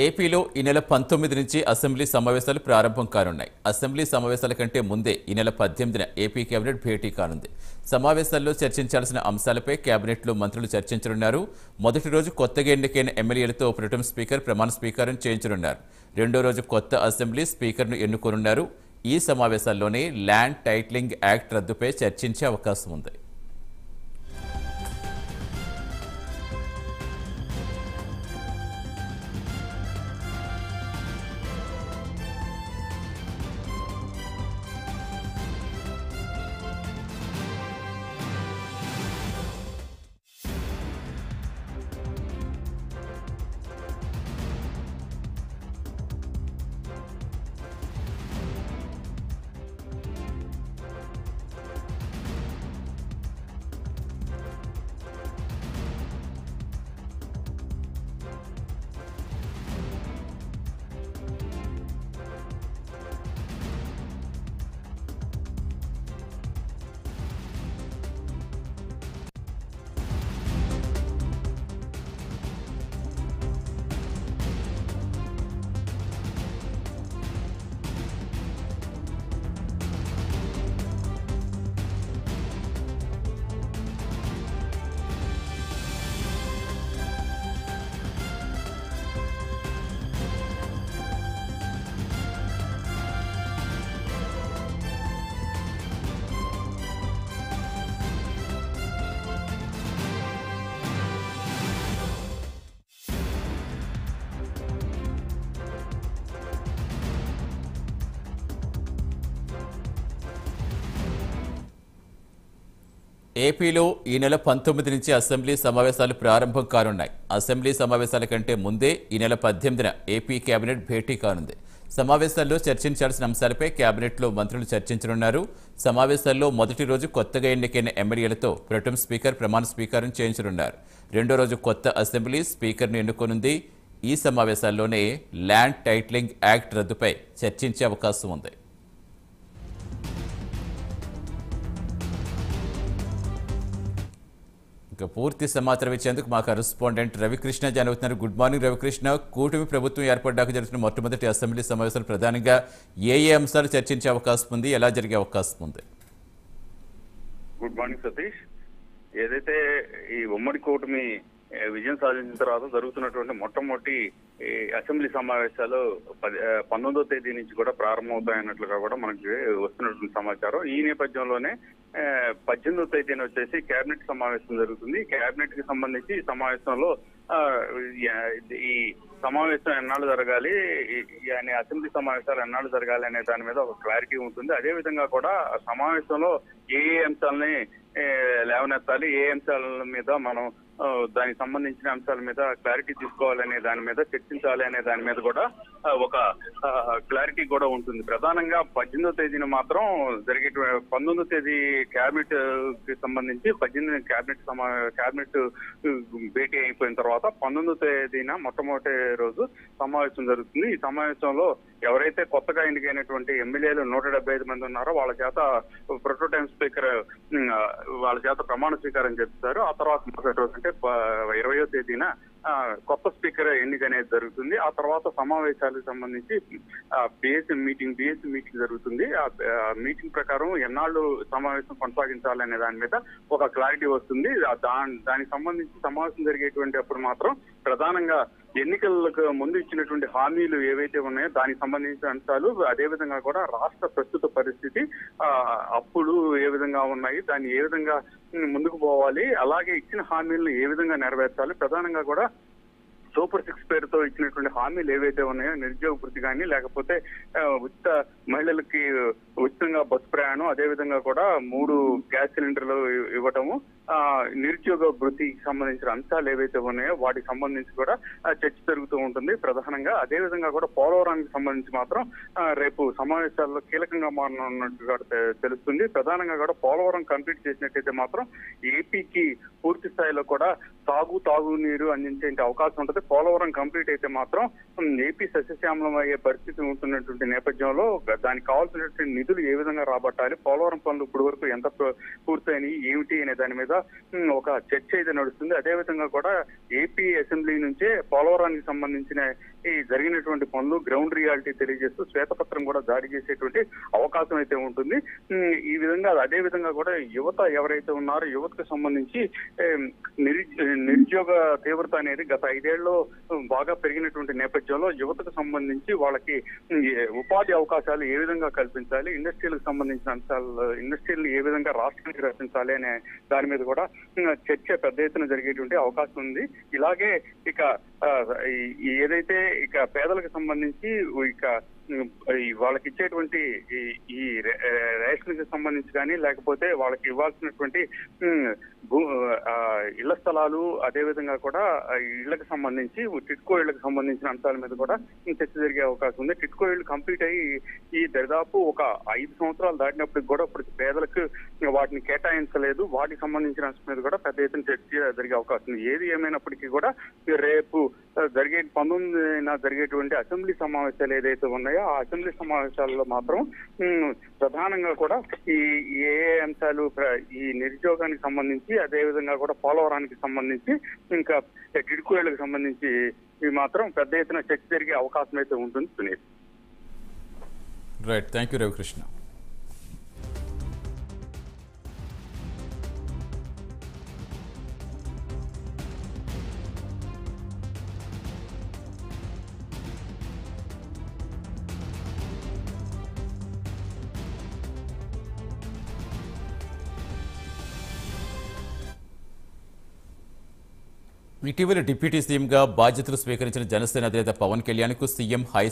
ఏపీలో ఈ నెల 19 నుంచి అసెంబ్లీ సమావేశాలు ప్రారంభం కానున్నాయి. అసెంబ్లీ సమావేశాల కంటే ముందే ఈ నెల 18న ఏపీ కేబినెట్ భేటీ కానుంది. సమావేశాల్లో చర్చించాల్సిన అంశాలపై కేబినెట్లో మంత్రులు చర్చించనున్నారు. మొదటి రోజు కొత్తగా ఎన్నికైన ఎమ్మెల్యేలతో ప్రొటెం స్పీకర్ ప్రమాణ స్వీకారం చేయించనున్నారు. రెండో రోజు కొత్త అసెంబ్లీ స్పీకర్ను ఎన్నుకోనున్నారు. ఈ సమావేశాల్లోనే ల్యాండ్ టైటిలింగ్ యాక్ట్ రద్దుపై చర్చించే అవకాశం ఉంది. ఏపీలో ఈ నెల 19 నుంచి అసెంబ్లీ సమావేశాలు ప్రారంభం కానున్నాయి. అసెంబ్లీ సమావేశాల కంటే ముందే ఈ నెల 18న ఏపీ కేబినెట్ భేటీ కానుంది. సమావేశాల్లో చర్చించాల్సిన అంశాలపై కేబినెట్లో మంత్రులు చర్చించనున్నారు. సమావేశాల్లో మొదటి రోజు కొత్తగా ఎన్నికైన ఎమ్మెల్యేలతో ప్రొటెం స్పీకర్ ప్రమాణ స్వీకారం చేయించనున్నారు. రెండో రోజు కొత్త అసెంబ్లీ స్పీకర్ను ఎన్నుకోనుంది. ఈ సమావేశాల్లోనే ల్యాండ్ టైటిలింగ్ యాక్ట్ రద్దుపై చర్చించే అవకాశం ఉంది. ఇక పూర్తి సమాచారం ఇచ్చేందుకు మా కరెస్పాండెంట్ రవికృష్ణ జాయిన్ అవుతున్నారు. Good morning Ravikrishna. కూటమి ప్రభుత్వం ఏర్పడ్డాక జరుగుతున్న మొట్టమొదటి అసెంబ్లీ సమావేశాలు ప్రధానంగా ఏ అంశాలు చర్చించే అవకాశం ఉంది, ఎలా జరిగే అవకాశం ఉంది? Good morning Satish. ఏదైతే ఈ ఉమ్మడి కూటమి విజయం సాధించిన తర్వాత జరుగుతున్నటువంటి మొట్టమొదటి అసెంబ్లీ సమావేశాలు 19వ తేదీ నుంచి కూడా ప్రారంభమవుతాయన్నట్లుగా కూడా మనకి వస్తున్నటువంటి సమాచారం. ఈ నేపథ్యంలోనే 18వ తేదీన వచ్చేసి కేబినెట్ సమావేశం జరుగుతుంది. కేబినెట్ కి సంబంధించి ఈ సమావేశంలో ఈ సమావేశం ఎన్నాళ్ళు జరగాలి, అసెంబ్లీ సమావేశాలు ఎన్నాళ్ళు జరగాలి అనే దాని మీద ఒక క్లారిటీ ఉంటుంది. అదే విధంగా కూడా సమావేశంలో ఏ అంశాలని లేవనెత్తాలి, ఏ అంశాల మీద మనం దానికి సంబంధించిన అంశాల మీద క్లారిటీ తీసుకోవాలనే దాని మీద చర్చించాలి అనే దాని మీద కూడా ఒక క్లారిటీ కూడా ఉంటుంది. ప్రధానంగా 18వ తేదీన మాత్రం జరిగే 19వ తేదీ కేబినెట్ కి సంబంధించి 18 కేబినెట్ భేటీ అయిపోయిన తర్వాత 19వ తేదీన మొట్టమొదటి రోజు సమావేశం జరుగుతుంది. ఈ సమావేశంలో ఎవరైతే కొత్తగా ఎన్నికైనటువంటి ఎమ్మెల్యేలు 175 మంది ఉన్నారో వాళ్ళ చేత ప్రోటోటైమ్ స్పీకర్ వాళ్ళ చేత ప్రమాణ స్వీకారం చేస్తారు. ఆ తర్వాత మొదటి రోజు అంటే 20వ తేదీన కొత్త స్పీకర్ ఎన్నిక అనేది జరుగుతుంది. ఆ తర్వాత సమావేశాలకు సంబంధించి బిఎస్సి మీటింగ్ జరుగుతుంది. ఆ మీటింగ్ ప్రకారం ఎన్నాళ్ళు సమావేశం కొనసాగించాలనే దాని మీద ఒక క్లారిటీ వస్తుంది. దానికి సంబంధించి సమావేశం జరిగేటువంటి అప్పుడు మాత్రం ప్రధానంగా ఎన్నికలకు ముందు ఇచ్చినటువంటి హామీలు ఏవైతే ఉన్నాయో దానికి సంబంధించిన అంశాలు, అదేవిధంగా కూడా రాష్ట్ర ప్రస్తుత పరిస్థితి, అప్పులు ఏ విధంగా ఉన్నాయి, దాన్ని ఏ విధంగా ముందుకు పోవాలి, అలాగే ఇచ్చిన హామీలను ఏ విధంగా నెరవేర్చాలి, ప్రధానంగా కూడా సూపర్ 6 పేరుతో ఇచ్చినటువంటి హామీలు ఏవైతే ఉన్నాయో నిరుద్యోగ భృతి కానీ, లేకపోతే ఉచిత మహిళలకి ఉచితంగా బస్సు ప్రయాణం, అదేవిధంగా కూడా 3 గ్యాస్ సిలిండర్లు ఇవ్వటము, నిరుద్యోగ భృతికి సంబంధించిన అంశాలు ఏవైతే ఉన్నాయో వాటికి సంబంధించి కూడా చర్చ జరుగుతూ ఉంటుంది ప్రధానంగా. అదేవిధంగా కూడా పోలవరానికి సంబంధించి మాత్రం రేపు సమావేశాల్లో కీలకంగా మారనున్నట్టుగా తెలుస్తుంది. ప్రధానంగా కూడా పోలవరం కంప్లీట్ చేసినట్టయితే మాత్రం ఏపీకి పూర్తి స్థాయిలో కూడా తాగునీరు అందించే అవకాశం ఉంటుంది. పోలవరం కంప్లీట్ అయితే మాత్రం ఏపీ సస్యశ్యామలం అయ్యే పరిస్థితి ఉంటున్నటువంటి నేపథ్యంలో దానికి కావాల్సినటువంటి నిధులు ఏ విధంగా రాబట్టాలి, పోలవరం పనులు ఇప్పటి వరకు ఎంత పూర్తయినాయి ఏమిటి అనే దాని మీద ఒక చర్చ అయితే నడుస్తుంది. అదేవిధంగా కూడా ఏపీ అసెంబ్లీ నుంచే పోలవరానికి సంబంధించిన ఈ జరిగినటువంటి పనులు గ్రౌండ్ రియాలిటీ తెలియజేస్తూ శ్వేతపత్రం కూడా జారీ చేసేటువంటి అవకాశం అయితే ఉంటుంది. ఈ విధంగా అదే విధంగా కూడా యువత ఎవరైతే ఉన్నారో యువతకు సంబంధించి నిరుద్యోగ తీవ్రత అనేది గత 5 ఏళ్లలో బాగా పెరిగినటువంటి నేపథ్యంలో యువతకు సంబంధించి వాళ్ళకి ఉపాధి అవకాశాలు ఏ విధంగా కల్పించాలి, ఇండస్ట్రీలకు సంబంధించిన అంశాలు, ఇండస్ట్రీలు ఏ విధంగా రాష్ట్రానికి రచించాలి అనే దాని మీద కూడా చర్చ పెద్ద ఎత్తున జరిగేటువంటి అవకాశం ఉంది. ఇలాగే ఇక ఏదైతే ఇక పేదలకు సంబంధించి ఇక వాళ్ళకి ఇచ్చేటువంటి ఈ రేషన్ కి సంబంధించి కానీ లేకపోతే వాళ్ళకి ఇవ్వాల్సినటువంటి ఇళ్ల స్థలాలు, అదేవిధంగా కూడా ఇళ్లకు సంబంధించి టిట్కో ఇళ్లకు సంబంధించిన అంశాల మీద కూడా చర్చ జరిగే అవకాశం ఉంది. టిట్కో ఇళ్లు కంప్లీట్ అయ్యి ఈ దాదాపు ఒక 5 సంవత్సరాలు దాటినప్పటికి కూడా ఇప్పుడు పేదలకు వాటిని కేటాయించలేదు. వాటికి సంబంధించిన అంశం మీద కూడా పెద్ద ఎత్తున చర్చ జరిగే అవకాశం ఉంది. ఏది ఏమైనప్పటికీ కూడా రేపు 19న జరిగేటువంటి అసెంబ్లీ సమావేశాలు ఏదైతే ఉన్నాయో ఆ అసెంబ్లీ సమావేశాలలో మాత్రం ప్రధానంగా కూడా ఈ ఏ అంశాలు ఈ నిరుద్యోగానికి సంబంధించి, అదేవిధంగా కూడా పోలవరానికి సంబంధించి, ఇంకా టిడ్కోలకు సంబంధించి ఇవి మాత్రం పెద్ద ఎత్తున చర్చ జరిగే అవకాశం అయితే ఉంటుంది. Sunil, right, thank you Ravikrishna. ఇటీవల డిప్యూటీ సీఎంగా బాధ్యతలు స్వీకరించిన జనసేన అధినేత పవన్ కళ్యాణ్కు సీఎం హై